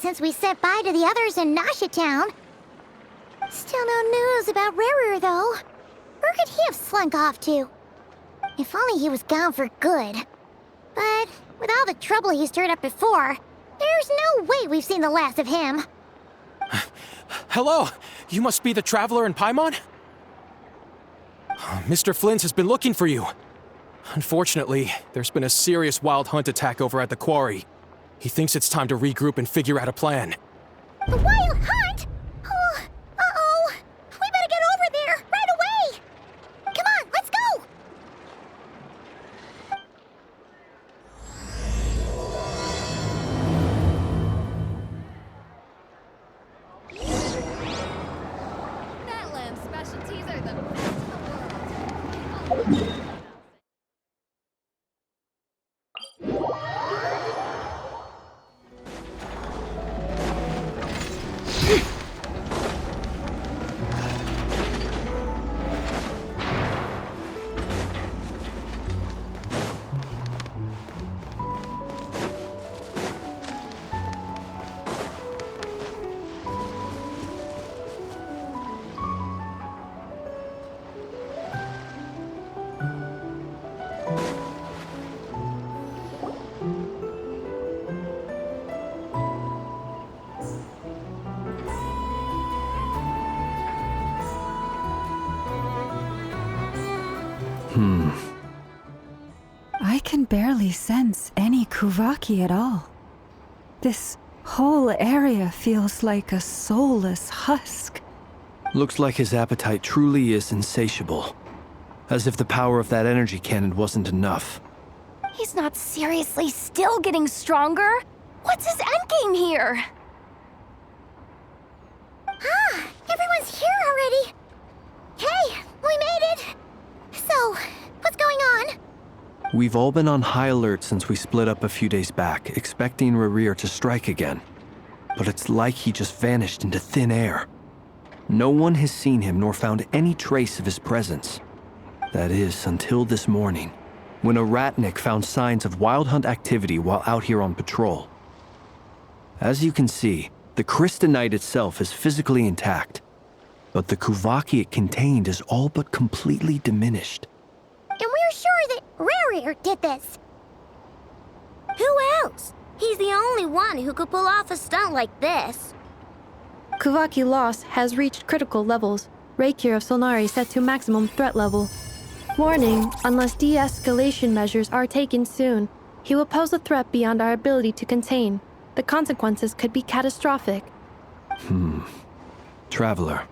since we sent by to the others in Nasha Town. Still no news about Rarer, though. Where could he have slunk off to? If only he was gone for good. But with all the trouble he stirred up before, there's no way we've seen the last of him. Hello! You must be the traveler in Paimon? Mr. Flint has been looking for you. Unfortunately, there's been a serious wild hunt attack over at the quarry. He thinks it's time to regroup and figure out a plan. The wild hunt? Oh, uh-oh. We better get over there, right away! Come on, let's go! Lamb specialties are the best in the world. I can barely sense any Kuvaki at all. This whole area feels like a soulless husk. Looks like his appetite truly is insatiable. As if the power of that energy cannon wasn't enough. He's not seriously still getting stronger? What's his endgame here? Ah, everyone's here already. Hey, we made it. So, what's going on? We've all been on high alert since we split up a few days back, expecting Rarir to strike again. But it's like he just vanished into thin air. No one has seen him nor found any trace of his presence. That is, until this morning, when a ratnik found signs of wild hunt activity while out here on patrol. As you can see, the crystalite itself is physically intact, but the Kuvaki it contained is all but completely diminished. And we're sure that Rarir did this. Who else? He's the only one who could pull off a stunt like this. Kuvaki loss has reached critical levels. Reikir of Solnari set to maximum threat level. Warning, unless de-escalation measures are taken soon, he will pose a threat beyond our ability to contain. The consequences could be catastrophic. Traveler,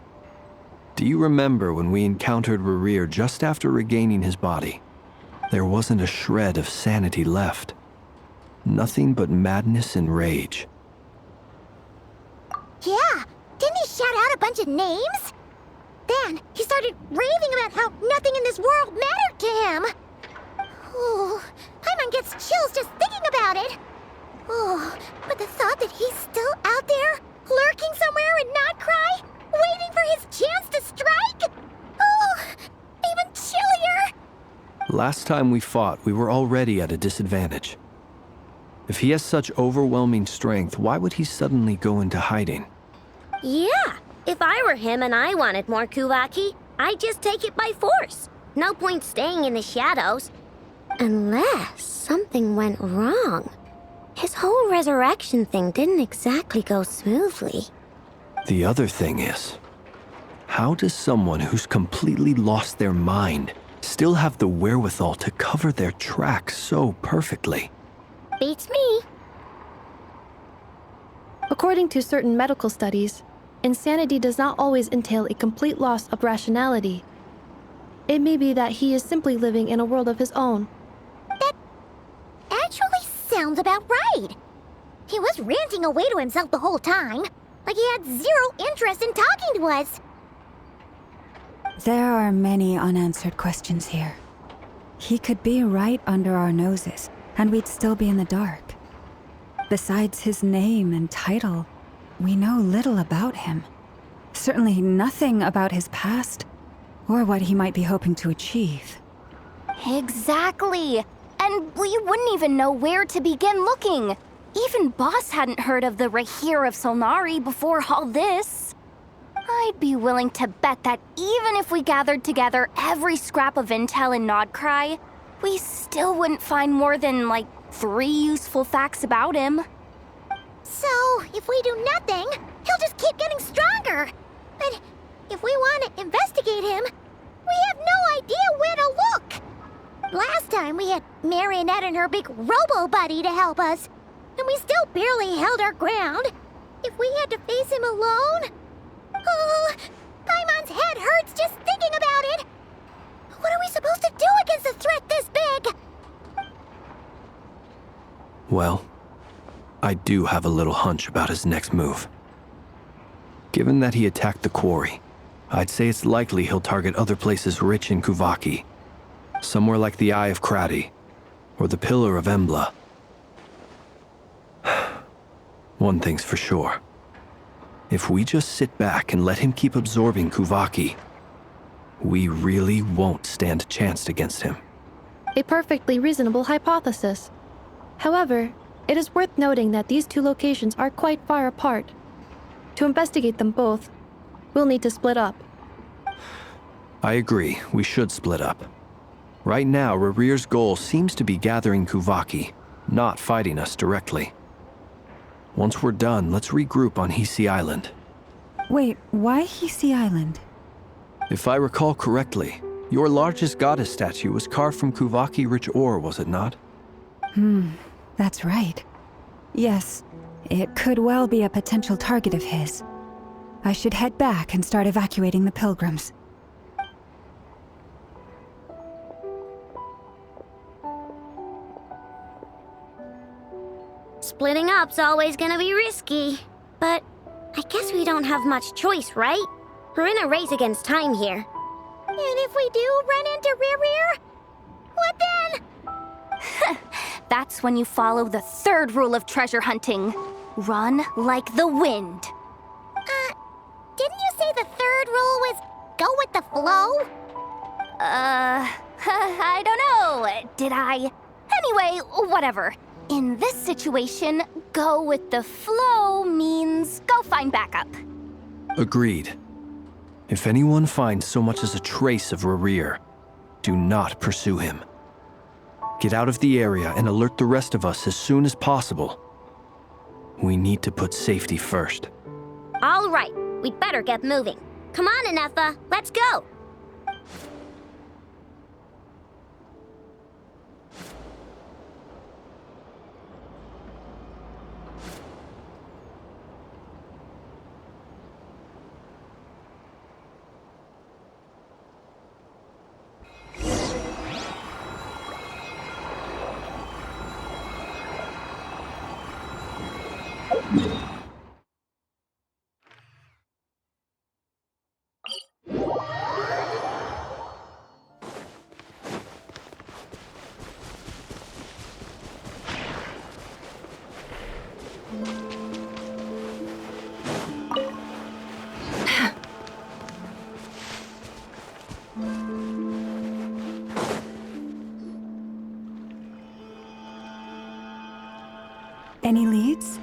do you remember when we encountered Rarir just after regaining his body? There wasn't a shred of sanity left. Nothing but madness and rage. Yeah, didn't he shout out a bunch of names? Then he started raving about how nothing in this world mattered to him. Oh, Paimon gets chills just thinking about it. Oh, but the thought that he's still out there, lurking somewhere and not cry, waiting for his chance to strike? Oh, even chillier. Last time we fought, we were already at a disadvantage. If he has such overwhelming strength, why would he suddenly go into hiding? Yeah, if I were him and I wanted more Kuvaki, I'd just take it by force. No point staying in the shadows. Unless something went wrong. His whole resurrection thing didn't exactly go smoothly. The other thing is, how does someone who's completely lost their mind still have the wherewithal to cover their tracks so perfectly? Beats me. According to certain medical studies, insanity does not always entail a complete loss of rationality. It may be that he is simply living in a world of his own. That actually sounds about right. He was ranting away to himself the whole time, like he had zero interest in talking to us. There are many unanswered questions here. He could be right under our noses, and we'd still be in the dark. Besides his name and title, we know little about him. Certainly nothing about his past, or what he might be hoping to achieve. Exactly. And we wouldn't even know where to begin looking. Even Boss hadn't heard of the Rahir of Solnari before all this. I'd be willing to bet that even if we gathered together every scrap of intel in Nodcry, we still wouldn't find more than, like, 3 useful facts about him. So, if we do nothing, he'll just keep getting stronger. But if we want to investigate him, we have no idea where to look. Last time we had Marionette and her big robo-buddy to help us, and we still barely held our ground. If we had to face him alone... Oh, Paimon's head hurts just thinking about it. What are we supposed to do against a threat this big? Well, I do have a little hunch about his next move. Given that he attacked the quarry, I'd say it's likely he'll target other places rich in Kuvaki. Somewhere like the Eye of Krati, or the Pillar of Embla. One thing's for sure. If we just sit back and let him keep absorbing Kuvaki, we really won't stand a chance against him. A perfectly reasonable hypothesis. However, it is worth noting that these 2 locations are quite far apart. To investigate them both, we'll need to split up. I agree, we should split up. Right now, Rarir's goal seems to be gathering Kuvaki, not fighting us directly. Once we're done, let's regroup on Hisi Island. Wait, why Hisi Island? If I recall correctly, your largest goddess statue was carved from Kuvaki-rich ore, was it not? That's right. Yes, it could well be a potential target of his. I should head back and start evacuating the pilgrims. Splitting up's always gonna be risky. But I guess we don't have much choice, right? We're in a race against time here. And if we do run into Rarir, what then? That's when you follow the 3rd rule of treasure hunting. Run like the wind. Didn't you say the 3rd rule was go with the flow? I don't know. Did I? Anyway, whatever. In this situation, go with the flow means go find backup. Agreed. If anyone finds so much as a trace of Rarir, do not pursue him. Get out of the area and alert the rest of us as soon as possible. We need to put safety first. All right, we'd better get moving. Come on, Anefa, let's go. Any leads?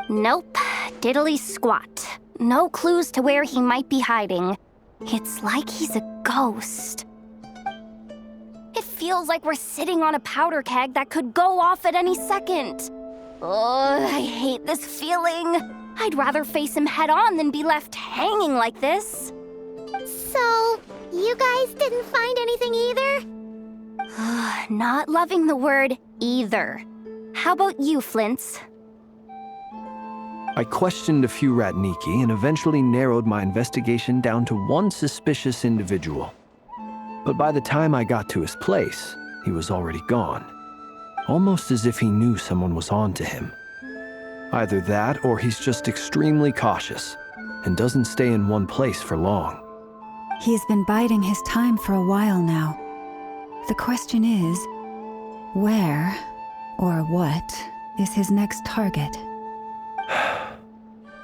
Nope. Diddly squat. No clues to where he might be hiding. It's like he's a ghost. It feels like we're sitting on a powder keg that could go off at any second. Oh, I hate this feeling. I'd rather face him head on than be left hanging like this. So, you guys didn't find anything either? Not loving the word either. How about you, Flintz? I questioned a few Ratniki and eventually narrowed my investigation down to one suspicious individual. But by the time I got to his place, he was already gone. Almost as if he knew someone was on to him. Either that or he's just extremely cautious and doesn't stay in one place for long. He's been biding his time for a while now. The question is, where or what is his next target?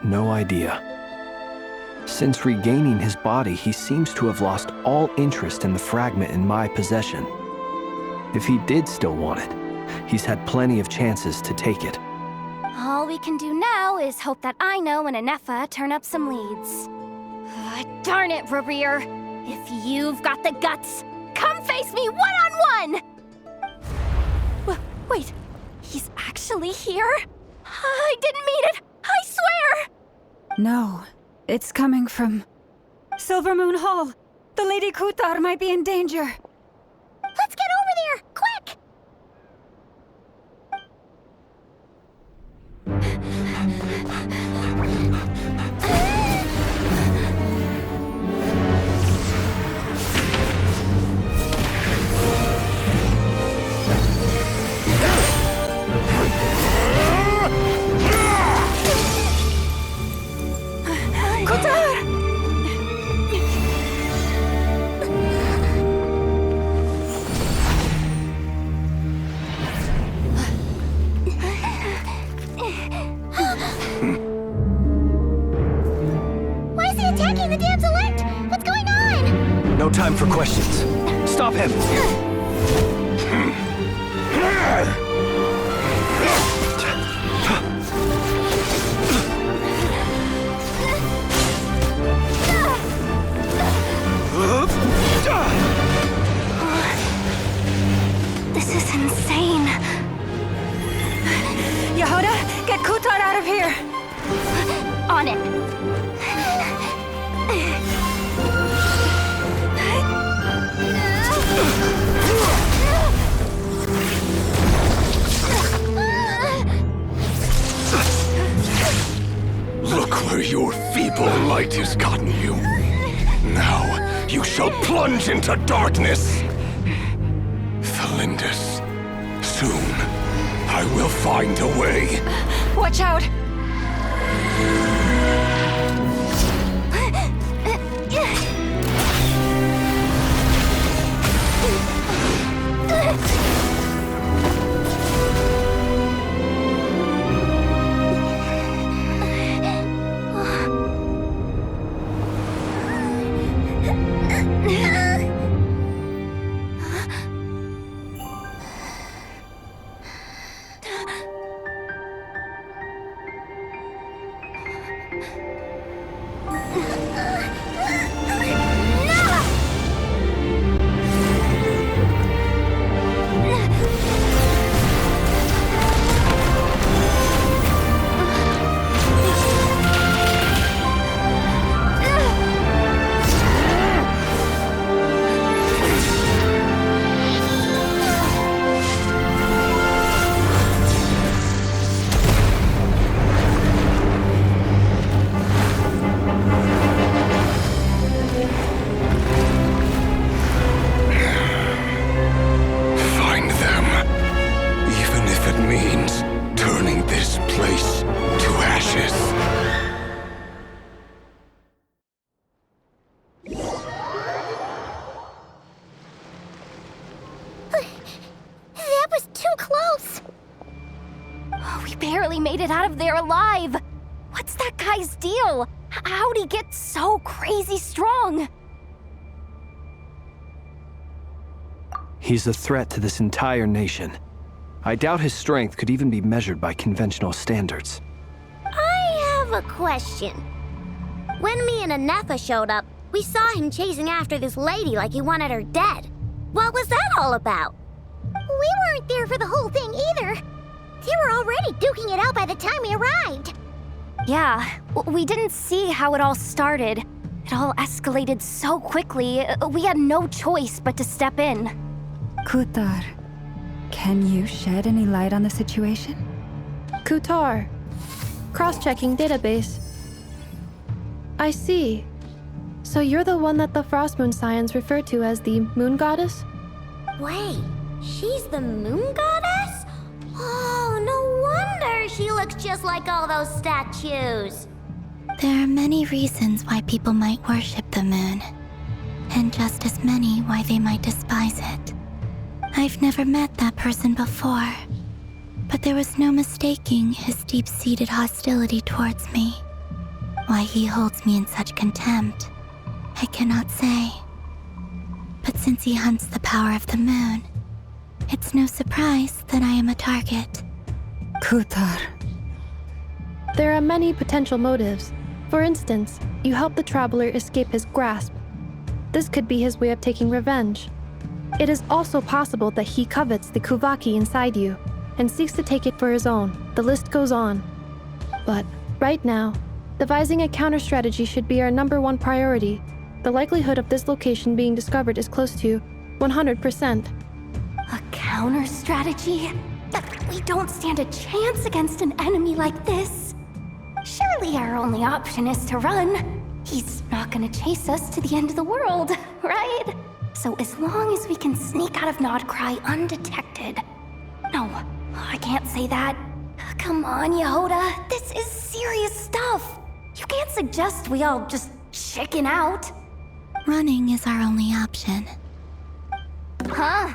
No idea. Since regaining his body, he seems to have lost all interest in the fragment in my possession. If he did still want it, He's had plenty of chances to take it. All we can do now is hope that Ino and Anefa turn up some leads. Darn it, Rerir. If you've got the guts, come face me one-on-one! Wait, he's actually here? I didn't mean it, I swear! No, it's coming from Silver Moon Hall. The Lady Kutar might be in danger. Let's get over there, quick! Why is he attacking the damselette? What's going on? No time for questions. Stop him! This is insane. Yehuda, get Kutar out of here! On it. Look where your feeble light has gotten you. Now you shall plunge into darkness. Felindus, soon I will find a way. Watch out! barely made it out of there alive. What's that guy's deal? How'd he get so crazy strong? He's a threat to this entire nation. I doubt his strength could even be measured by conventional standards. I have a question. When me and Anefa showed up, we saw him chasing after this lady like he wanted her dead. What was that all about? We weren't there for the whole thing either. They were already duking it out by the time we arrived. Yeah, we didn't see how it all started. It all escalated so quickly, we had no choice but to step in. Kutar, can you shed any light on the situation? Kutar. Cross-checking database. I see. So you're the one that the Frost Moon Scions refer to as the Moon Goddess? Wait, she's the Moon Goddess? Oh, no wonder she looks just like all those statues. There are many reasons why people might worship the moon, and just as many why they might despise it. I've never met that person before, but there was no mistaking his deep-seated hostility towards me. Why he holds me in such contempt, I cannot say. But since he hunts the power of the moon, It's no surprise that I am a target. Kutar. There are many potential motives. For instance, you help the traveler escape his grasp. This could be his way of taking revenge. It is also possible that he covets the Kuvaki inside you and seeks to take it for his own. The list goes on. But right now, devising a counter strategy should be our #1 priority. The likelihood of this location being discovered is close to 100%. A counter strategy? We don't stand a chance against an enemy like this. Surely our only option is to run. He's not gonna chase us to the end of the world, right? So as long as we can sneak out of Nodcry undetected. No, I can't say that. Come on, Yehoda, this is serious stuff. You can't suggest we all just chicken out. Running is our only option. Huh?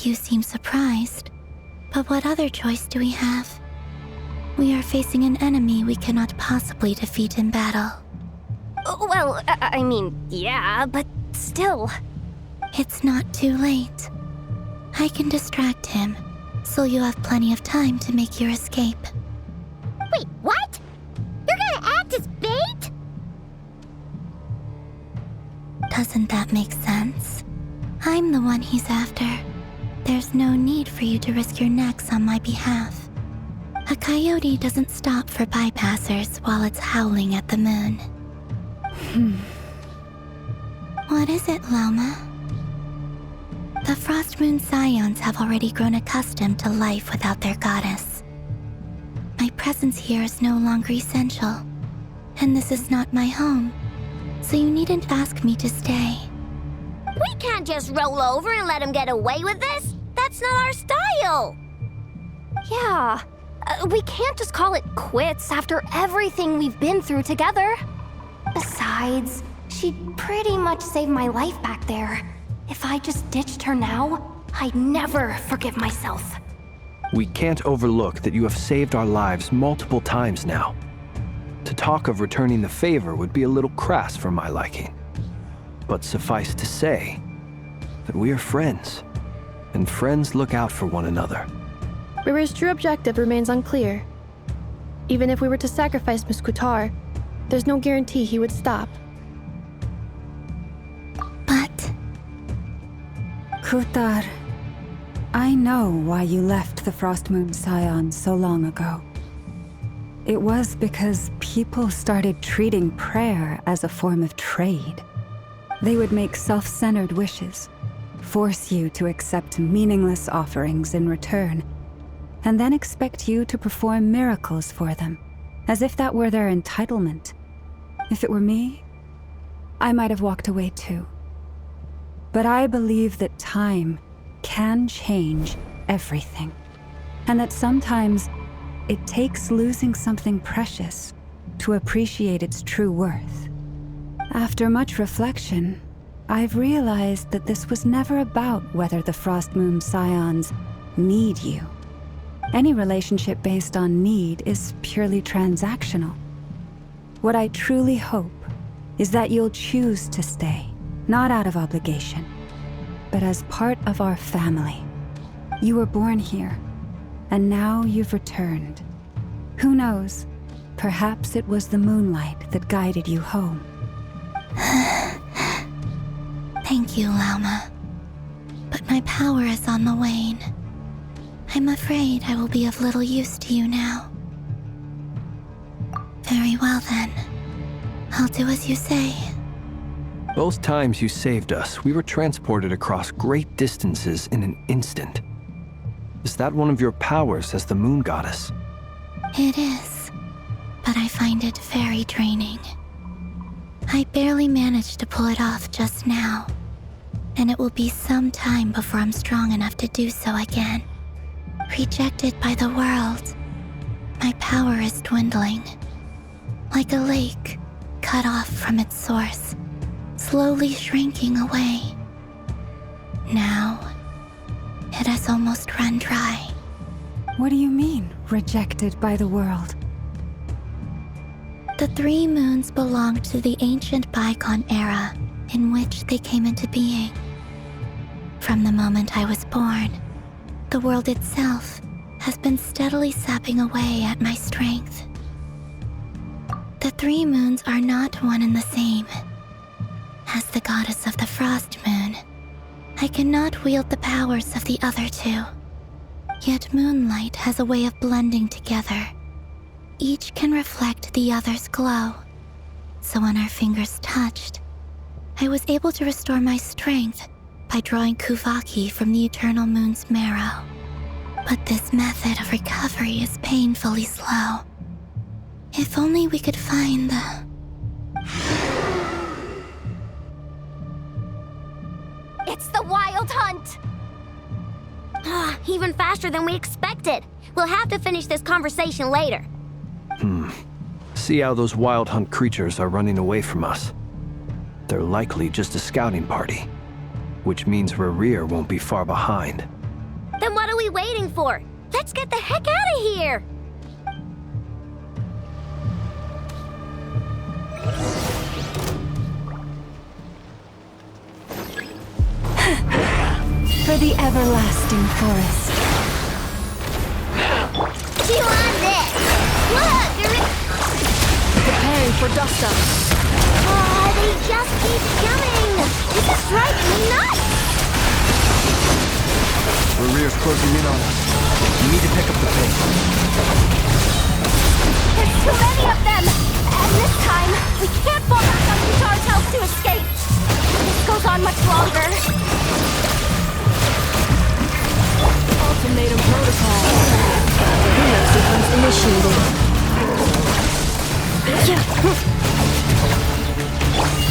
You seem surprised. But what other choice do we have? We are facing an enemy we cannot possibly defeat in battle. Well, I mean, yeah, but still. It's not too late. I can distract him, so you have plenty of time to make your escape. Wait, what? You're gonna act as bait? Doesn't that make sense? I'm the one he's after. There's no need for you to risk your necks on my behalf. A coyote doesn't stop for bypassers while it's howling at the moon. What is it, Loma? The Frost Moon Scions have already grown accustomed to life without their goddess. My presence here is no longer essential, and this is not my home, so you needn't ask me to stay. We can't just roll over and let him get away with this. That's not our style. Yeah, we can't just call it quits after everything we've been through together. Besides, she'd pretty much saved my life back there. If I just ditched her now, I'd never forgive myself. We can't overlook that you have saved our lives multiple times now. To talk of returning the favor would be a little crass for my liking. But suffice to say that we are friends, and friends look out for one another. Riri's true objective remains unclear. Even if we were to sacrifice Miss Kutar, there's no guarantee he would stop. But Kutar, I know why you left the Frost Moon Scions so long ago. It was because people started treating prayer as a form of trade. They would make self-centered wishes, force you to accept meaningless offerings in return, and then expect you to perform miracles for them, as if that were their entitlement. If it were me, I might have walked away too. But I believe that time can change everything, and that sometimes it takes losing something precious to appreciate its true worth. After much reflection, I've realized that this was never about whether the Frost Moon Scions need you. Any relationship based on need is purely transactional. What I truly hope is that you'll choose to stay, not out of obligation, but as part of our family. You were born here, and now you've returned. Who knows? Perhaps it was the moonlight that guided you home. thank you, Lauma. But my power is on the wane. I'm afraid I will be of little use to you now. Very well then. I'll do as you say. Both times you saved us, we were transported across great distances in an instant. Is that one of your powers as the Moon Goddess? It is, but I find it very draining. I barely managed to pull it off just now, and it will be some time before I'm strong enough to do so again. Rejected by the world, my power is dwindling. Like a lake cut off from its source, slowly shrinking away. Now, it has almost run dry. What do you mean, rejected by the world? The 3 moons belonged to the ancient bygone era in which they came into being. From the moment I was born, the world itself has been steadily sapping away at my strength. The 3 moons are not one and the same. As the goddess of the Frost Moon, I cannot wield the powers of the other 2. Yet moonlight has a way of blending together. Each can reflect the other's glow. So when our fingers touched, I was able to restore my strength by drawing Kuvaki from the eternal moon's marrow. But this method of recovery is painfully slow. If only we could find the... It's the Wild Hunt! Even faster than we expected. We'll have to finish this conversation later. See how those Wild Hunt creatures are running away from us. They're likely just a scouting party, which means Rerir won't be far behind. Then what are we waiting for? Let's get the heck out of here! For the everlasting forest. Chew on this! Look! Preparing for dust up. Oh, they just keep coming! This is driving me nuts! Rerir's closing in on us. We need to pick up the pace. There's too many of them! And this time, we can't fall back on Katar's health to escape! This goes on much longer. Ultimatum protocol. Hero sequence initiated.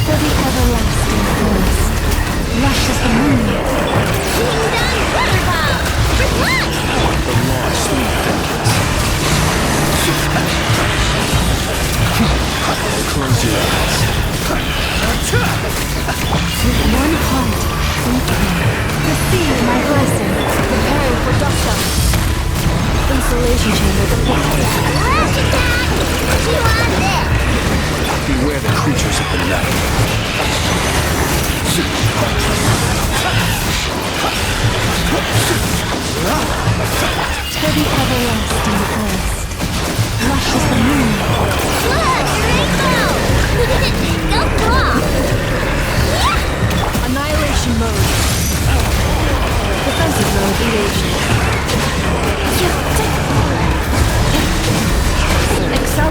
For the everlasting forest, lush as the moonlight. Kingdom Protocol! Reply! The launch sweet vengeance. Close your eyes. With one heart, we pray. Receive my blessing. Preparing for dust up. Insulation chamber deployed. Flash attack! Chew on this! Beware the creatures of the night. For the everlasting forest, lush as the moonlight. Look! Rainbow! Go claw! Annihilation mode. Defensive mode engaged. Excel.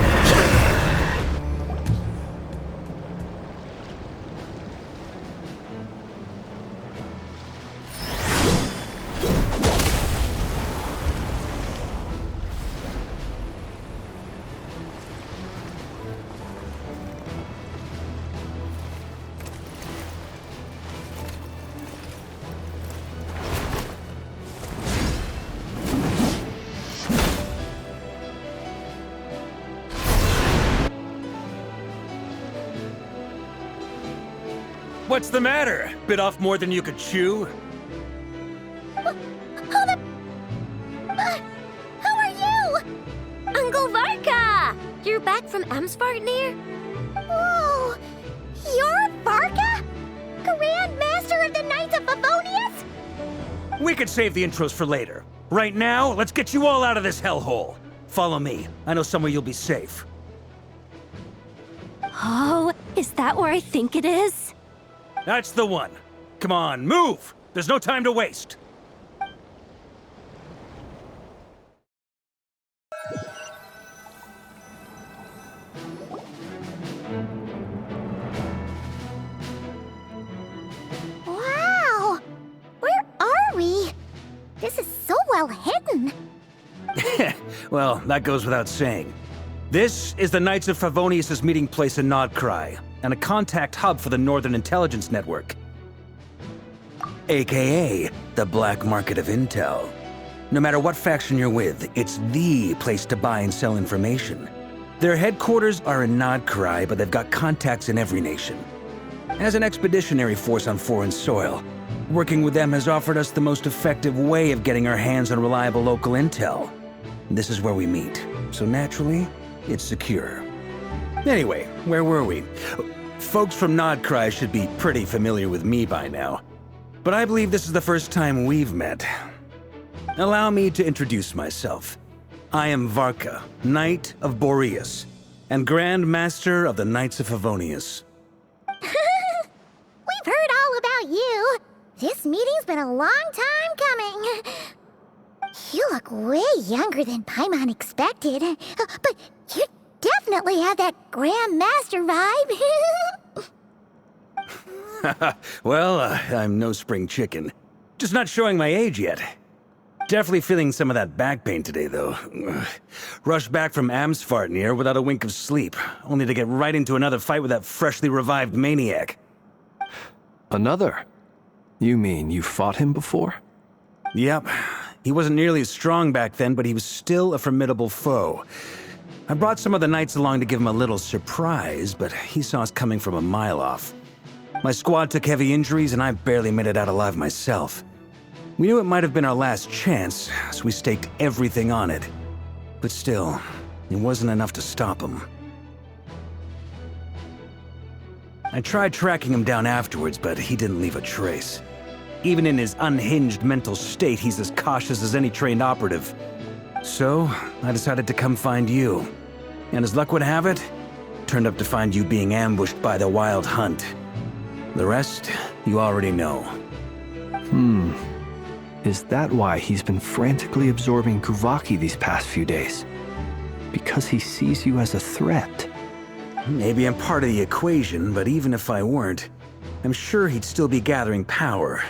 What's the matter? Bit off more than you could chew? How are you? Uncle Varka! You're back from Amsvartnir? Oh, you're Varka? Grand Master of the Knights of Favonius? We could save the intros for later. Right now, let's get you all out of this hellhole. Follow me. I know somewhere you'll be safe. Oh, is that where I think it is? That's the one. Come on, move! There's no time to waste. Wow! Where are we? This is so well hidden. Well, that goes without saying. This is the Knights of Favonius' meeting place in Nodcry, and a contact hub for the Northern Intelligence Network. AKA, the black market of intel. No matter what faction you're with, it's the place to buy and sell information. Their headquarters are in Nodcry, but they've got contacts in every nation. As an expeditionary force on foreign soil, working with them has offered us the most effective way of getting our hands on reliable local intel. This is where we meet, so naturally, it's secure. Anyway, where were we? Folks from Nodcry should be pretty familiar with me by now. but I believe this is the first time we've met. Allow me to introduce myself. I am Varka, Knight of Boreas, and Grand Master of the Knights of Favonius. We've heard all about you. This meeting's been a long time coming. You look way younger than Paimon expected, but you definitely have that Grand Master vibe. Well, I'm no spring chicken. Just not showing my age yet. Definitely feeling some of that back pain today, though. Rushed back from Amsfartnir without a wink of sleep, only to get right into another fight with that freshly revived maniac. Another? You mean you fought him before? Yep. He wasn't nearly as strong back then, but he was still a formidable foe. I brought some of the knights along to give him a little surprise, but he saw us coming from a mile off. My squad took heavy injuries, and I barely made it out alive myself. We knew it might have been our last chance, so we staked everything on it. But still, it wasn't enough to stop him. I tried tracking him down afterwards, but he didn't leave a trace. Even in his unhinged mental state, he's as cautious as any trained operative. So, I decided to come find you. And as luck would have it, turned up to find you being ambushed by the Wild Hunt. The rest, you already know. Is that why he's been frantically absorbing Kuvaki these past few days? Because he sees you as a threat? Maybe I'm part of the equation, but even if I weren't, I'm sure he'd still be gathering power.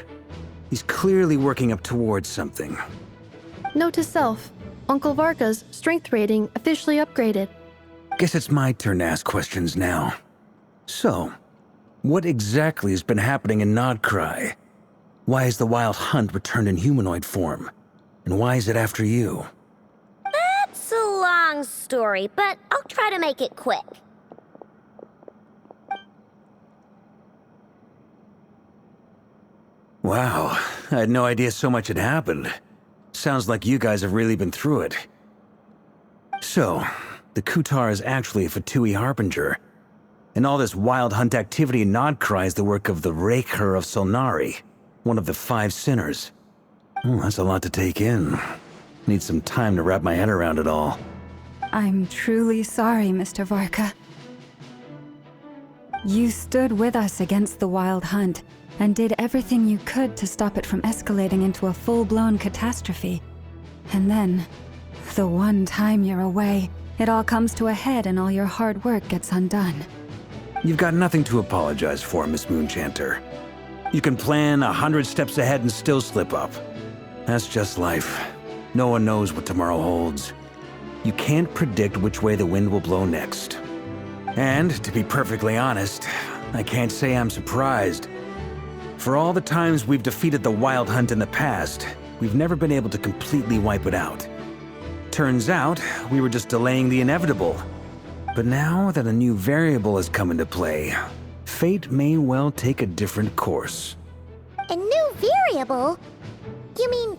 He's clearly working up towards something. Note to self, Uncle Varka's strength rating officially upgraded. Guess it's my turn to ask questions now. So, what exactly has been happening in Nodcry? Why has the Wild Hunt returned in humanoid form? And why is it after you? That's a long story, but I'll try to make it quick. Wow, I had no idea so much had happened. Sounds like you guys have really been through it. So, the Kutar is actually a Fatui Harbinger. And all this Wild Hunt activity in Nodcry is the work of the Raker of Solnari, one of the 5 sinners. Oh, that's a lot to take in. Need some time to wrap my head around it all. I'm truly sorry, Mr. Varka. You stood with us against the Wild Hunt and did everything you could to stop it from escalating into a full-blown catastrophe. And then, the one time you're away, it all comes to a head and all your hard work gets undone. You've got nothing to apologize for, Miss Moonchanter. You can plan 100 steps ahead and still slip up. That's just life. No one knows what tomorrow holds. You can't predict which way the wind will blow next. And, to be perfectly honest, I can't say I'm surprised. For all the times we've defeated the Wild Hunt in the past, we've never been able to completely wipe it out. Turns out, we were just delaying the inevitable. But now that a new variable has come into play, fate may well take a different course. A new variable? You mean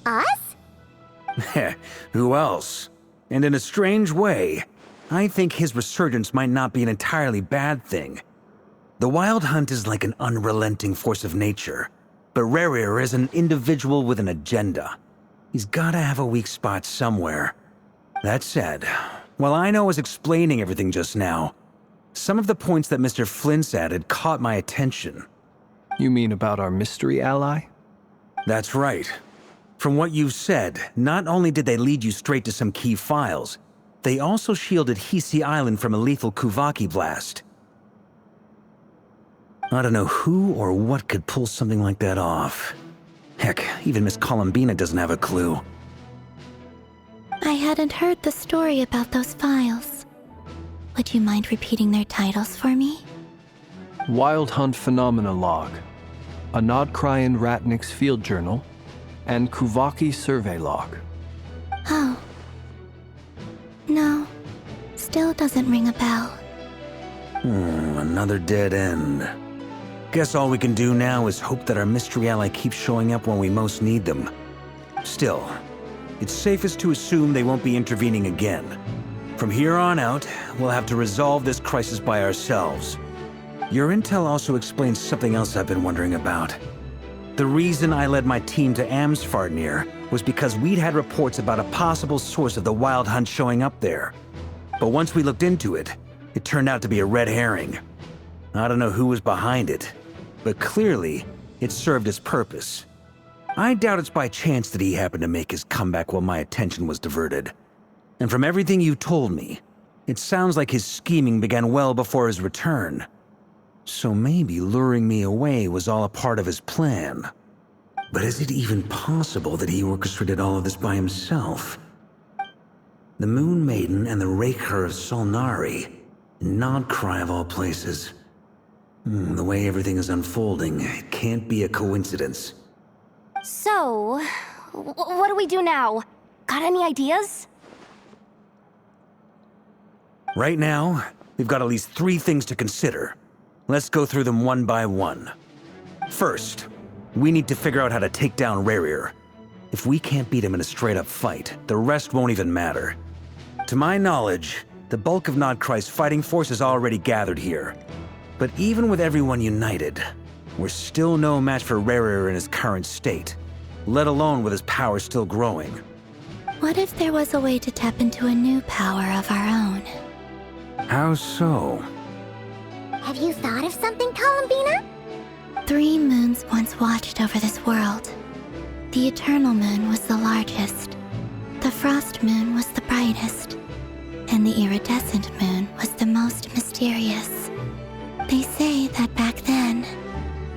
us? Who else? And in a strange way, I think his resurgence might not be an entirely bad thing. The Wild Hunt is like an unrelenting force of nature, but Rerir is an individual with an agenda. He's gotta have a weak spot somewhere. That said, while I was explaining everything just now, some of the points that Mr. Flint's added caught my attention. You mean about our mystery ally? That's right. From what you've said, not only did they lead you straight to some key files, they also shielded Hisi Island from a lethal Kuvaki blast. I don't know who or what could pull something like that off. Heck, even Miss Columbina doesn't have a clue. I hadn't heard the story about those files. Would you mind repeating their titles for me? Wild Hunt Phenomena Log, a Nodcryan Ratnik's Field Journal, and Kuvaki Survey Log. Oh. No. Still doesn't ring a bell. Another dead end. Guess all we can do now is hope that our mystery ally keeps showing up when we most need them. Still, it's safest to assume they won't be intervening again. From here on out, we'll have to resolve this crisis by ourselves. Your intel also explains something else I've been wondering about. The reason I led my team to Amsfarnir was because we'd had reports about a possible source of the Wild Hunt showing up there. But once we looked into it, it turned out to be a red herring. I don't know who was behind it, but clearly, it served its purpose. I doubt it's by chance that he happened to make his comeback while my attention was diverted. And from everything you told me, it sounds like his scheming began well before his return. So maybe luring me away was all a part of his plan. But is it even possible that he orchestrated all of this by himself? The Moon Maiden and the Raker of Solnari, Nodcry of all places. The way everything is unfolding, it can't be a coincidence. So, what do we do now? Got any ideas? Right now, we've got at least 3 things to consider. Let's go through them one by one. First, we need to figure out how to take down Rerir. If we can't beat him in a straight-up fight, the rest won't even matter. To my knowledge, the bulk of Nodcry's fighting force is already gathered here. But even with everyone united, we're still no match for Rerir in his current state, let alone with his power still growing. What if there was a way to tap into a new power of our own? How so? Have you thought of something, Columbina? 3 moons once watched over this world. The Eternal Moon was the largest. The Frost Moon was the brightest. And the Iridescent Moon was the most mysterious. They say that back then,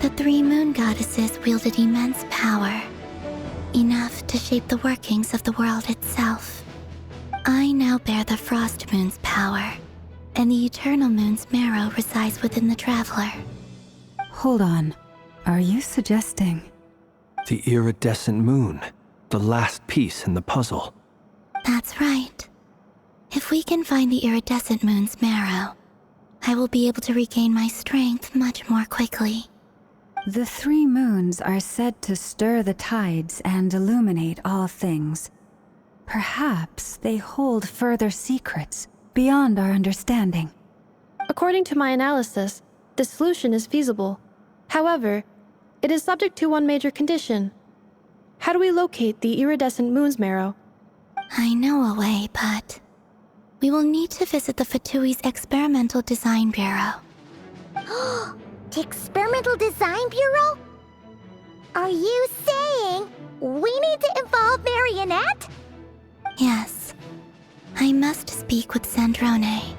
the 3 moon goddesses wielded immense power, enough to shape the workings of the world itself. I now bear the Frost Moon's power, and the Eternal Moon's marrow resides within the Traveler. Hold on. Are you suggesting... The iridescent moon, the last piece in the puzzle. That's right. If we can find the Iridescent Moon's marrow, I will be able to regain my strength much more quickly. The 3 moons are said to stir the tides and illuminate all things. Perhaps they hold further secrets beyond our understanding. According to my analysis, the solution is feasible. However, it is subject to one major condition. How do we locate the Iridescent Moon's marrow? I know a way, but... we will need to visit the Fatui's Experimental Design Bureau. The Experimental Design Bureau? Are you saying we need to involve Marionette? Yes. I must speak with Sandrone.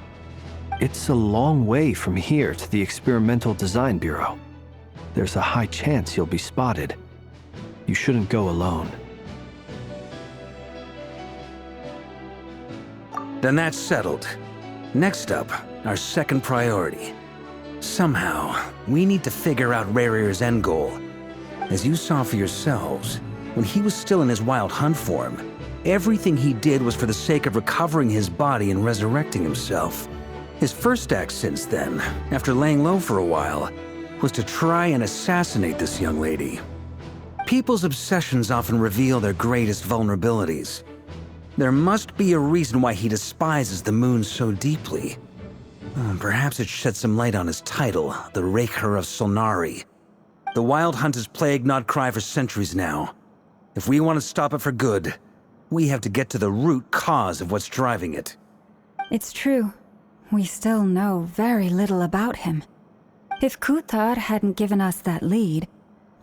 It's a long way from here to the Experimental Design Bureau. There's a high chance you'll be spotted. You shouldn't go alone. Then that's settled. Next up, our second priority. Somehow, we need to figure out Rerir's end goal. As you saw for yourselves, when he was still in his Wild Hunt form, everything he did was for the sake of recovering his body and resurrecting himself. His first act since then, after laying low for a while, was to try and assassinate this young lady. People's obsessions often reveal their greatest vulnerabilities. There must be a reason why he despises the moon so deeply. Perhaps it sheds some light on his title, the Raker of Solnari. The Wild Hunt has plagued Nodcry for centuries now. If we want to stop it for good, we have to get to the root cause of what's driving it. It's true. We still know very little about him. If Kuthar hadn't given us that lead,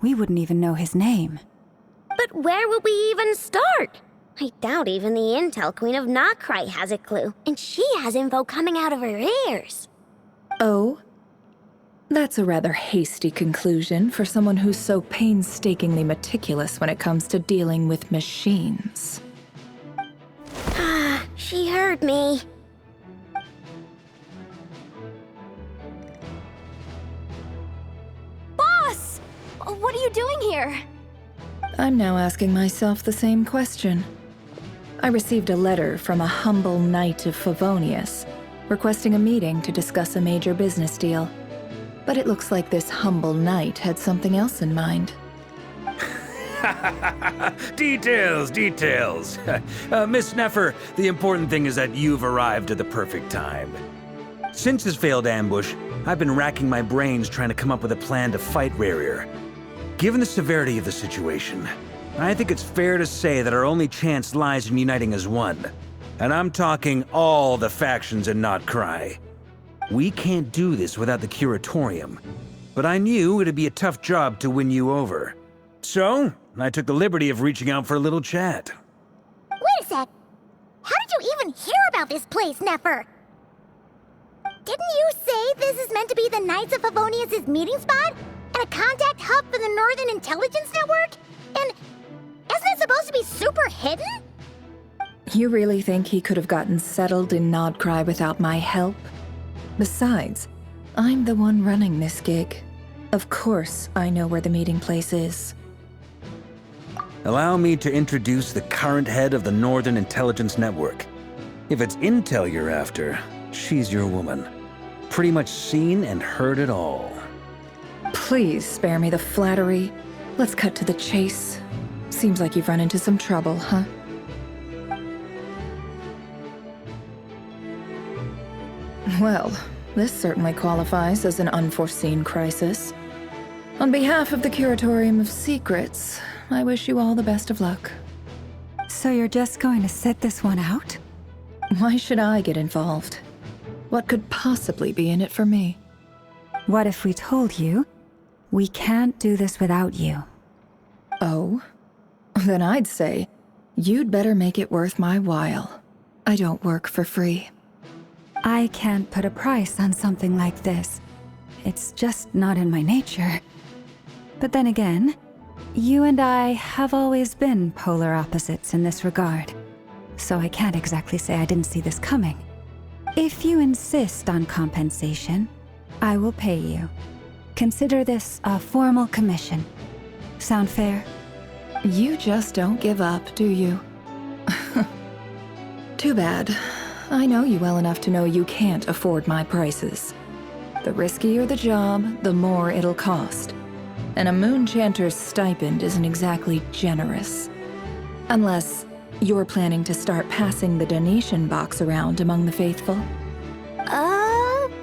we wouldn't even know his name. But where would we even start? I doubt even the Intel Queen of Nodcry has a clue, and she has info coming out of her ears. Oh? That's a rather hasty conclusion for someone who's so painstakingly meticulous when it comes to dealing with machines. Ah, she heard me. Boss! What are you doing here? I'm now asking myself the same question. I received a letter from a humble knight of Favonius, requesting a meeting to discuss a major business deal. But it looks like this humble knight had something else in mind. Details. Miss Neffer, the important thing is that you've arrived at the perfect time. Since his failed ambush, I've been racking my brains trying to come up with a plan to fight Rerir. Given the severity of the situation, I think it's fair to say that our only chance lies in uniting as one. And I'm talking all the factions in Notcry. We can't do this without the Curatorium, but I knew it'd be a tough job to win you over. So, I took the liberty of reaching out for a little chat. Wait a sec. How did you even hear about this place, Nefer? Didn't you say this is meant to be the Knights of Favonius' meeting spot? And a contact hub for the Northern Intelligence Network? And isn't it supposed to be super hidden? You really think he could have gotten settled in Nodcry without my help? Besides, I'm the one running this gig. Of course I know where the meeting place is. Allow me to introduce the current head of the Northern Intelligence Network. If it's intel you're after, she's your woman. Pretty much seen and heard it all. Please spare me the flattery. Let's cut to the chase. Seems like you've run into some trouble, huh? Well, this certainly qualifies as an unforeseen crisis. On behalf of the Curatorium of Secrets, I wish you all the best of luck. So you're just going to sit this one out? Why should I get involved? What could possibly be in it for me? What if we told you we can't do this without you? Oh? Then I'd say, you'd better make it worth my while. I don't work for free. I can't put a price on something like this. It's just not in my nature. But then again, you and I have always been polar opposites in this regard. So I can't exactly say I didn't see this coming. If you insist on compensation, I will pay you. Consider this a formal commission. Sound fair? You just don't give up, do you? Too bad. I know you well enough to know you can't afford my prices. The riskier the job, the more it'll cost. And a Moonchanter's stipend isn't exactly generous. Unless you're planning to start passing the donation box around among the faithful.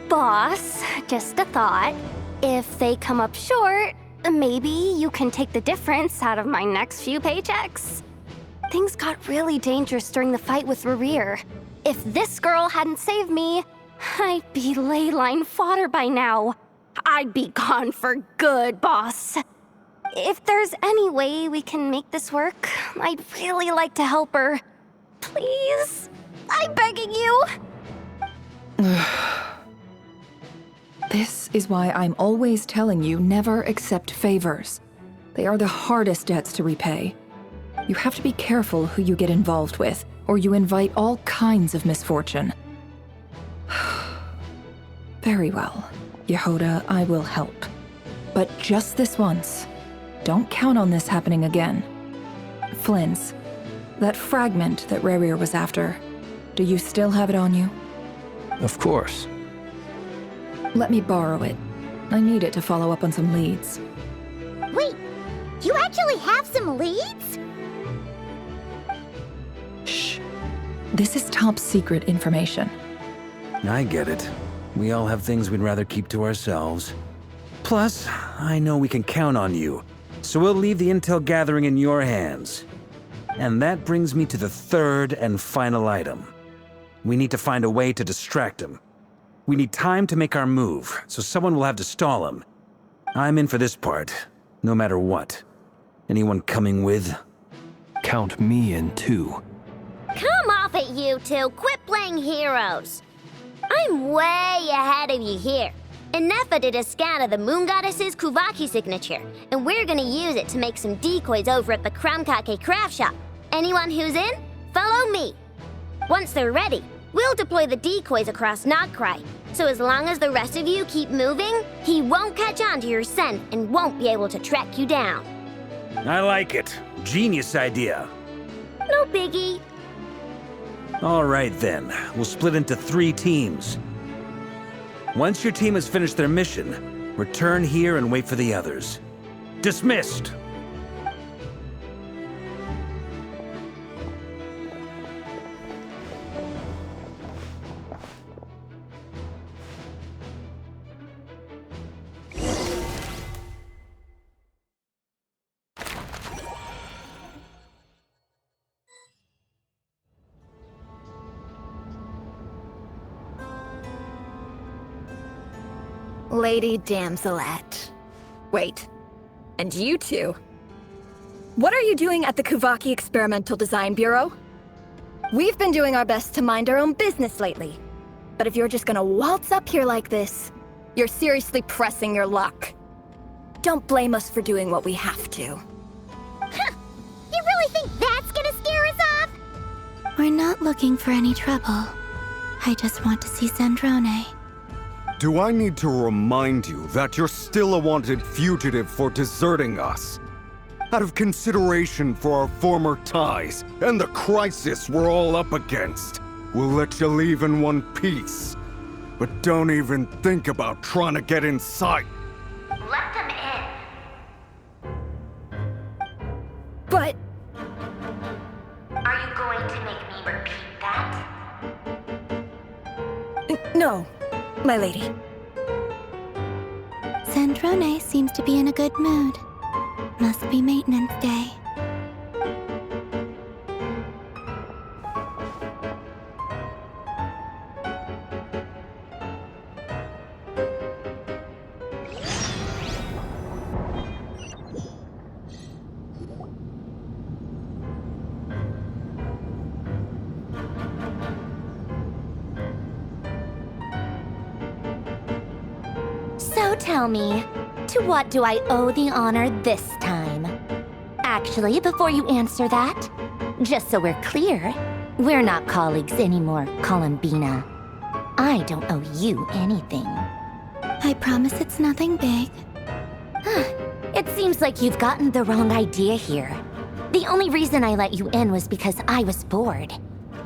Boss, just a thought. If they come up short, maybe you can take the difference out of my next few paychecks. Things got really dangerous during the fight with Rerir. If this girl hadn't saved me, I'd be ley line fodder by now. I'd be gone for good, boss. If there's any way we can make this work, I'd really like to help her. Please? I'm begging you. This is why I'm always telling you never accept favors. They are the hardest debts to repay. You have to be careful who you get involved with, or you invite all kinds of misfortune. Very well, Yehoda, I will help. But just this once. Don't count on this happening again. Flynn's, that fragment that Rerir was after, do you still have it on you? Of course. Let me borrow it. I need it to follow up on some leads. Wait, you actually have some leads? Shh. This is top secret information. I get it. We all have things we'd rather keep to ourselves. Plus, I know we can count on you, so we'll leave the intel gathering in your hands. And that brings me to the third and final item. We need to find a way to distract him. We need time to make our move, so someone will have to stall him. I'm in for this part, no matter what. Anyone coming with? Count me in too. Come off it, you two. Quit playing heroes. I'm way ahead of you here. And Nefa did a scan of the Moon Goddess's Kuvaki signature, and we're gonna use it to make some decoys over at the Kramkake craft shop. Anyone who's in, follow me. Once they're ready, we'll deploy the decoys across Notcry. So as long as the rest of you keep moving, he won't catch on to your scent and won't be able to track you down. I like it. Genius idea. No biggie. All right then, we'll split into 3 teams. Once your team has finished their mission, return here and wait for the others. Dismissed! Lady Damselette. Wait, and you two? What are you doing at the Kuvaki Experimental Design Bureau? We've been doing our best to mind our own business lately. But if you're just gonna waltz up here like this, you're seriously pressing your luck. Don't blame us for doing what we have to. Huh. You really think that's gonna scare us off? We're not looking for any trouble. I just want to see Zandrone. Do I need to remind you that you're still a wanted fugitive for deserting us? Out of consideration for our former ties and the crisis we're all up against, we'll let you leave in one piece. But don't even think about trying to get inside. Let them in. But... Are you going to make me repeat that? No, my lady. Zandrone seems to be in a good mood. Must be maintenance day. So tell me, to what do I owe the honor this time? Actually, before you answer that, just so we're clear, we're not colleagues anymore, Columbina. I don't owe you anything. I promise it's nothing big. It seems like you've gotten the wrong idea here. The only reason I let you in was because I was bored.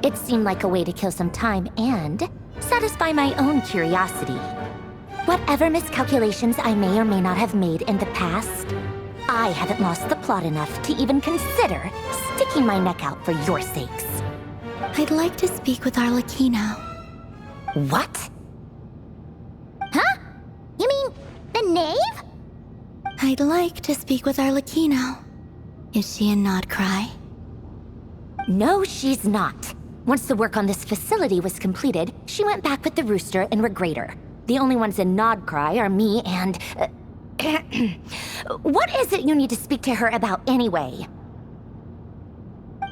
It seemed like a way to kill some time and satisfy my own curiosity. Whatever miscalculations I may or may not have made in the past, I haven't lost the plot enough to even consider sticking my neck out for your sakes. I'd like to speak with Arlecchino. What? Huh? You mean the knave? I'd like to speak with Arlecchino. Is she in Nodcry? No, she's not. Once the work on this facility was completed, she went back with the Rooster and Regrator. The only ones in Nodcry are me and... What is it you need to speak to her about anyway?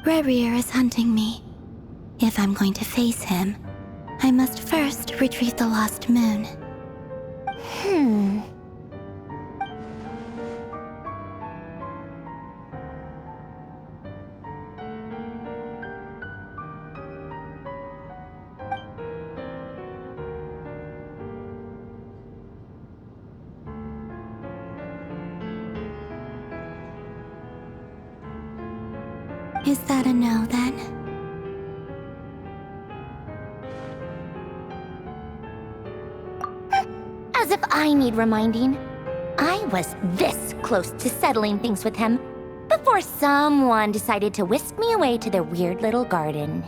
Rerir is hunting me. If I'm going to face him, I must first retrieve the lost moon. Is that a no, then? As if I need reminding. I was this close to settling things with him before someone decided to whisk me away to their weird little garden.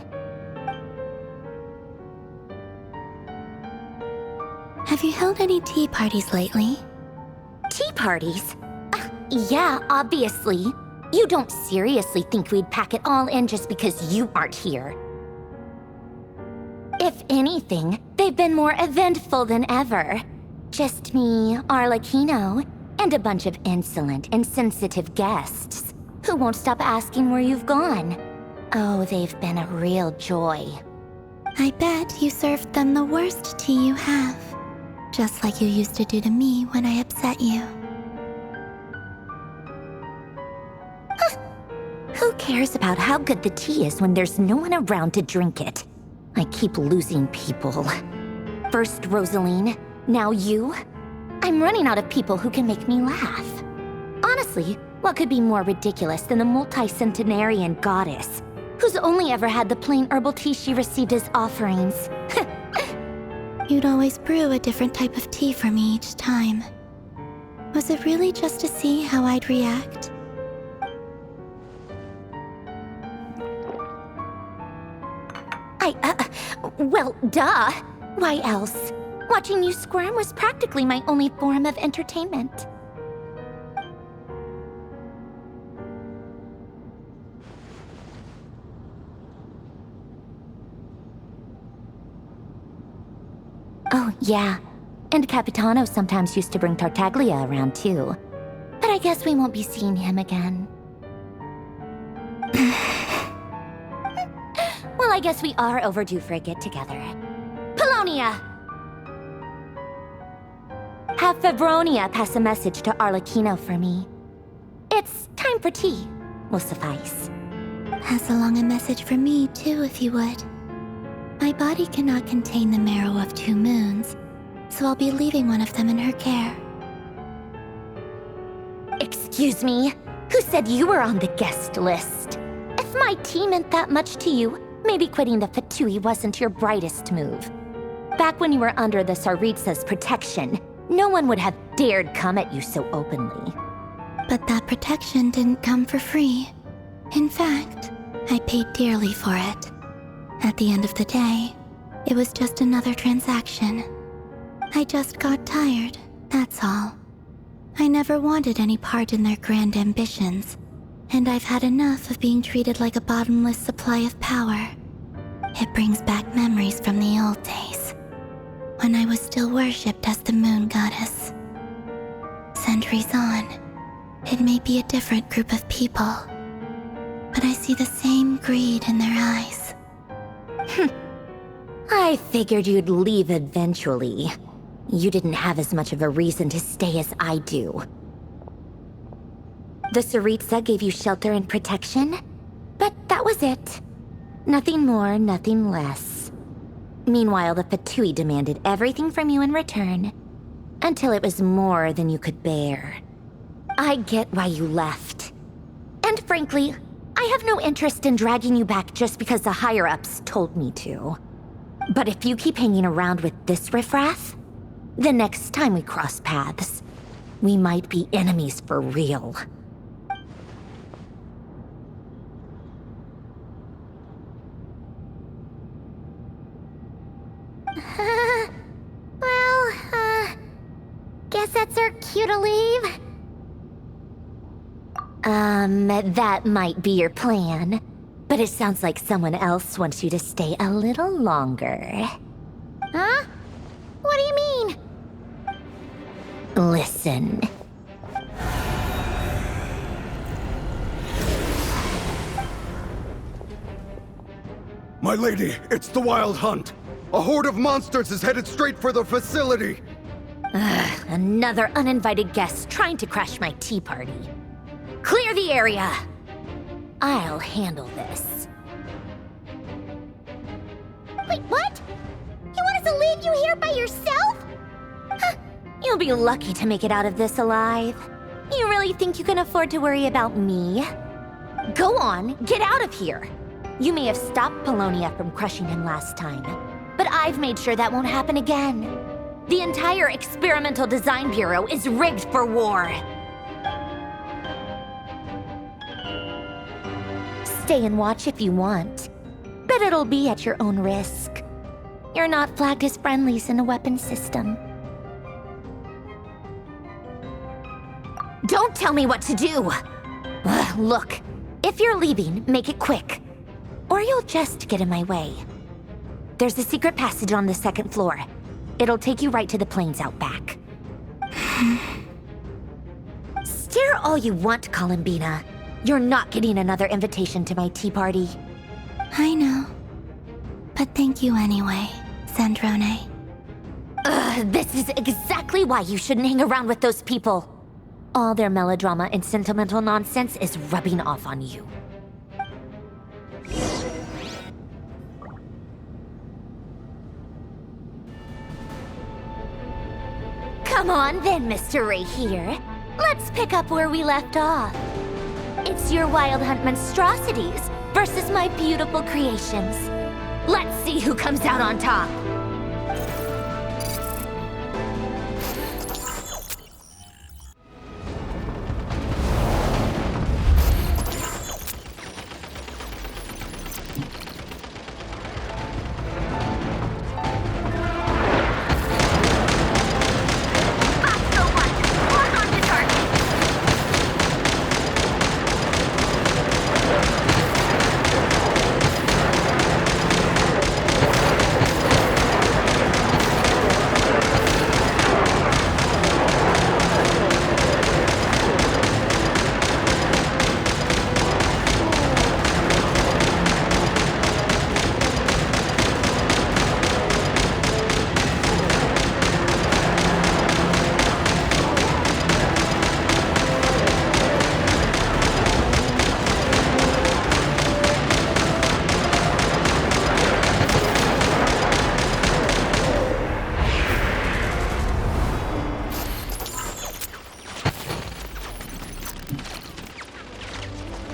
Have you held any tea parties lately? Tea parties? Yeah, obviously. You don't seriously think we'd pack it all in just because you aren't here. If anything, they've been more eventful than ever. Just me, Arlecchino, and a bunch of insolent, insensitive guests who won't stop asking where you've gone. Oh, they've been a real joy. I bet you served them the worst tea you have. Just like you used to do to me when I upset you. Who cares about how good the tea is when there's no one around to drink it? I keep losing people. First Rosaline, now you. I'm running out of people who can make me laugh. Honestly, what could be more ridiculous than a multi-centenarian goddess who's only ever had the plain herbal tea she received as offerings? You'd always brew a different type of tea for me each time. Was it really just to see how I'd react? Well, duh. Why else? Watching you squirm was practically my only form of entertainment. Oh, yeah. And Capitano sometimes used to bring Tartaglia around too. But I guess we won't be seeing him again. Well, I guess we are overdue for a get-together. Polonia! Have Febronia pass a message to Arlecchino for me. It's time for tea. Will suffice. Pass along a message for me, too, if you would. My body cannot contain the marrow of 2 moons, so I'll be leaving one of them in her care. Excuse me? Who said you were on the guest list? If my tea meant that much to you, maybe quitting the Fatui wasn't your brightest move. Back when you were under the Tsaritsa's protection, no one would have dared come at you so openly. But that protection didn't come for free. In fact, I paid dearly for it. At the end of the day, it was just another transaction. I just got tired, that's all. I never wanted any part in their grand ambitions, and I've had enough of being treated like a bottomless supply of power. It brings back memories from the old days, when I was still worshipped as the moon goddess. Centuries on, it may be a different group of people, but I see the same greed in their eyes. I figured you'd leave eventually. You didn't have as much of a reason to stay as I do. The Tsaritsa gave you shelter and protection, but that was it. Nothing more, nothing less. Meanwhile, the Fatui demanded everything from you in return, until it was more than you could bear. I get why you left. And frankly, I have no interest in dragging you back just because the higher-ups told me to. But if you keep hanging around with this riffraff, the next time we cross paths, we might be enemies for real. Guess that's our cue to leave. That might be your plan, but it sounds like someone else wants you to stay a little longer. Huh? What do you mean? Listen. My lady, it's the Wild Hunt. A horde of monsters is headed straight for the facility. Another uninvited guest trying to crash my tea party. Clear the area! I'll handle this. Wait, what? You want us to leave you here by yourself? Huh, you'll be lucky to make it out of this alive. You really think you can afford to worry about me? Go on, get out of here. You may have stopped Polonia from crushing him last time, but I've made sure that won't happen again. The entire Experimental Design Bureau is rigged for war. Stay and watch if you want, but it'll be at your own risk. You're not flagged as friendlies in the weapons system. Don't tell me what to do! Look, if you're leaving, make it quick, or you'll just get in my way. There's a secret passage on the 2nd floor. It'll take you right to the plains out back. Stare all you want, Columbina. You're not getting another invitation to my tea party. I know. But thank you anyway, Sandrone. This is exactly why you shouldn't hang around with those people. All their melodrama and sentimental nonsense is rubbing off on you. Come on then, Mr. Ray here. Let's pick up where we left off. It's your Wild Hunt monstrosities versus my beautiful creations. Let's see who comes out on top.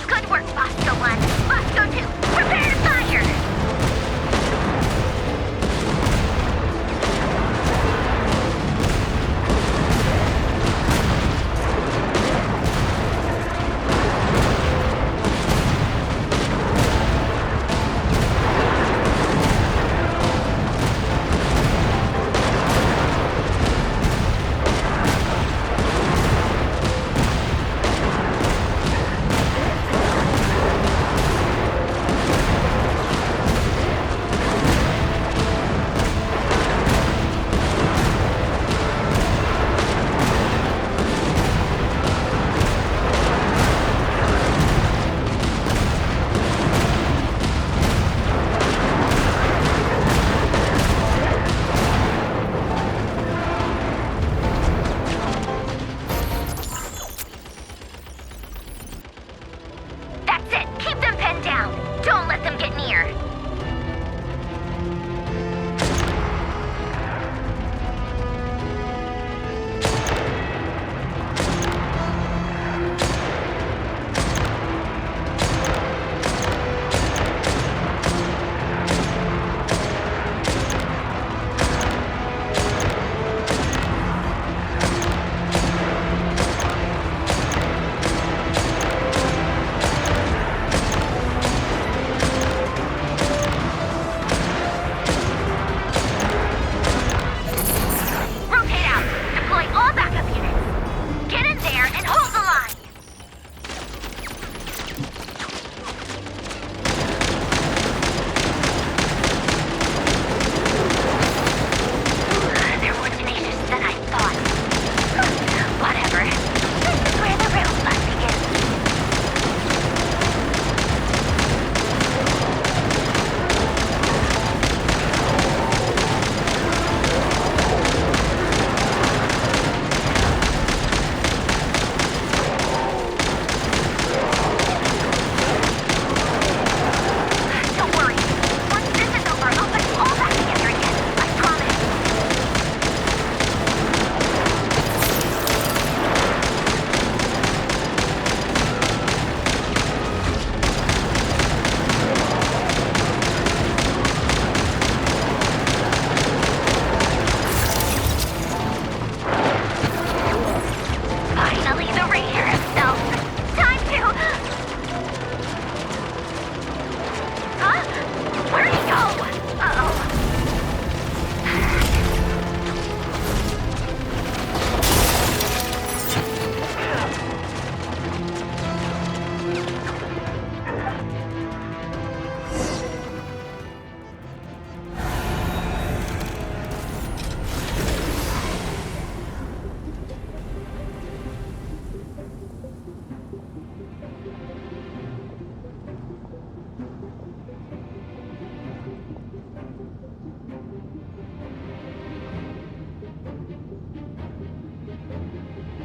Good work, Bosco 1. Bosco 2, prepare to fire!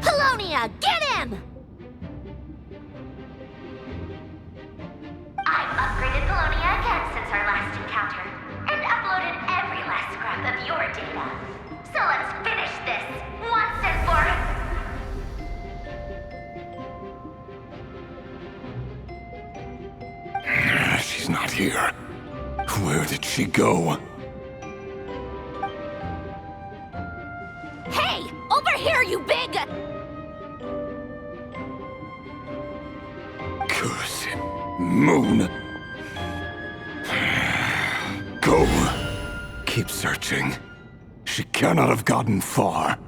Apollonia, get him! I've upgraded Apollonia again since our last encounter, and uploaded every last scrap of your data. So let's finish this, once and for... She's not here. Where did she go? Hey! Over here, you big... Curse it. Moon. Go. Keep searching. She cannot have gotten far.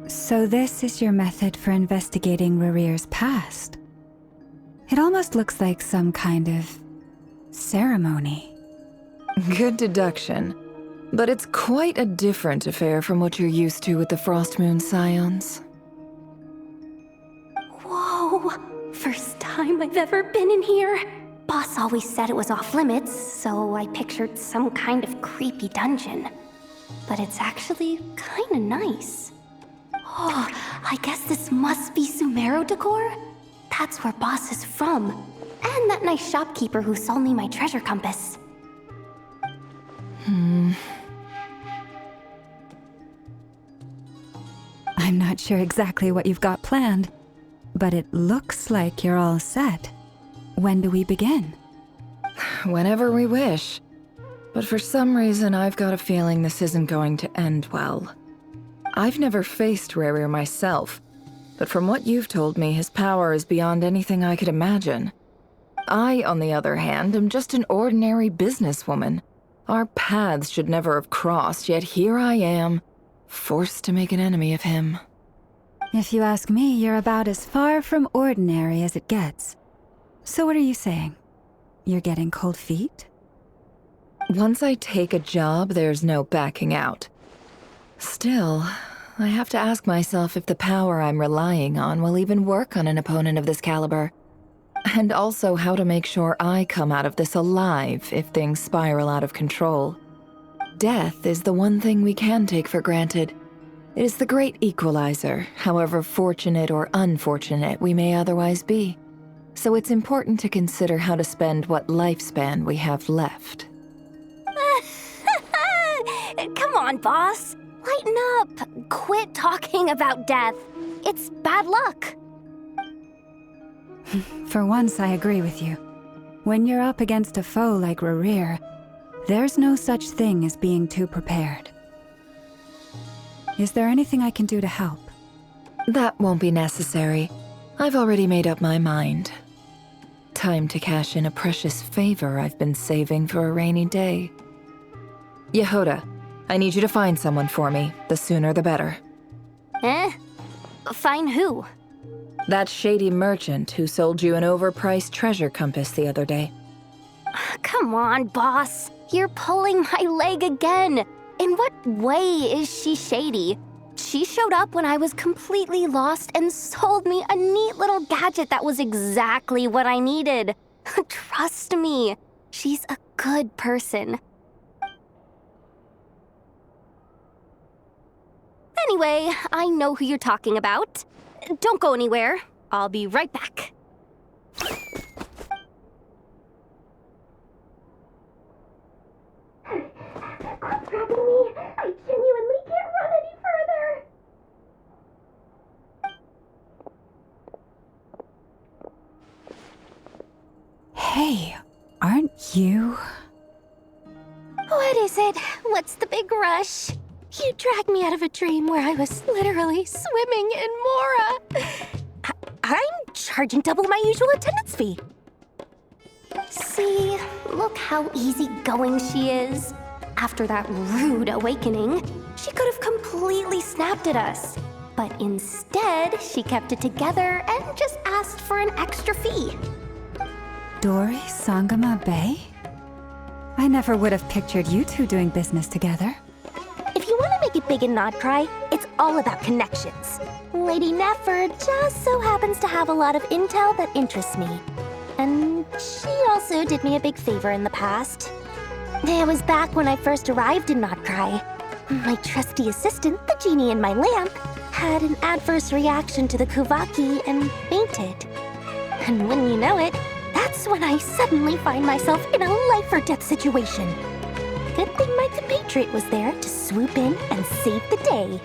So this is your method for investigating Rarir's past? It almost looks like some kind of ceremony. Good deduction. But it's quite a different affair from what you're used to with the Frostmoon Scions. first time I've ever been in here. Boss always said it was off limits, so I pictured some kind of creepy dungeon. But it's actually kinda nice. Oh, I guess this must be Sumero decor? That's where Boss is from. And that nice shopkeeper who sold me my treasure compass. I'm not sure exactly what you've got planned, but it looks like you're all set. When do we begin? Whenever we wish. But for some reason, I've got a feeling this isn't going to end well. I've never faced Rerir myself, but from what you've told me, his power is beyond anything I could imagine. I, on the other hand, am just an ordinary businesswoman. Our paths should never have crossed, yet here I am, forced to make an enemy of him. If you ask me, you're about as far from ordinary as it gets. So what are you saying? You're getting cold feet? Once I take a job, there's no backing out. Still, I have to ask myself if the power I'm relying on will even work on an opponent of this caliber. And also how to make sure I come out of this alive if things spiral out of control. Death is the one thing we can take for granted. It is the great equalizer, however fortunate or unfortunate we may otherwise be. So it's important to consider how to spend what lifespan we have left. Come on, boss. Lighten up. Quit talking about death. It's bad luck. For once, I agree with you. When you're up against a foe like Rerir, there's no such thing as being too prepared. Is there anything I can do to help? That won't be necessary. I've already made up my mind. Time to cash in a precious favor I've been saving for a rainy day. Yehoda, I need you to find someone for me. The sooner the better. Find who? That shady merchant who sold you an overpriced treasure compass the other day. Come on, boss. You're pulling my leg again. In what way is she shady? She showed up when I was completely lost and sold me a neat little gadget that was exactly what I needed. Trust me, she's a good person. Anyway, I know who you're talking about. Don't go anywhere. I'll be right back. Quit grabbing me. I genuinely can't run any further. Hey, aren't you? What is it? What's the big rush? You dragged me out of a dream where I was literally swimming in Mora. I'm charging double my usual attendance fee. See, look how easygoing she is. After that rude awakening, she could have completely snapped at us. But instead, she kept it together and just asked for an extra fee. Dori Sangama Bay? I never would have pictured you two doing business together. If you want to make it big in Nodcry, it's all about connections. Lady Nefer just so happens to have a lot of intel that interests me. And she also did me a big favor in the past. It was back when I first arrived in Nodcry. My trusty assistant, the genie in my lamp, had an adverse reaction to the Kuvaki and fainted. And when you know it, that's when I suddenly find myself in a life-or-death situation. Good thing my compatriot was there to swoop in and save the day.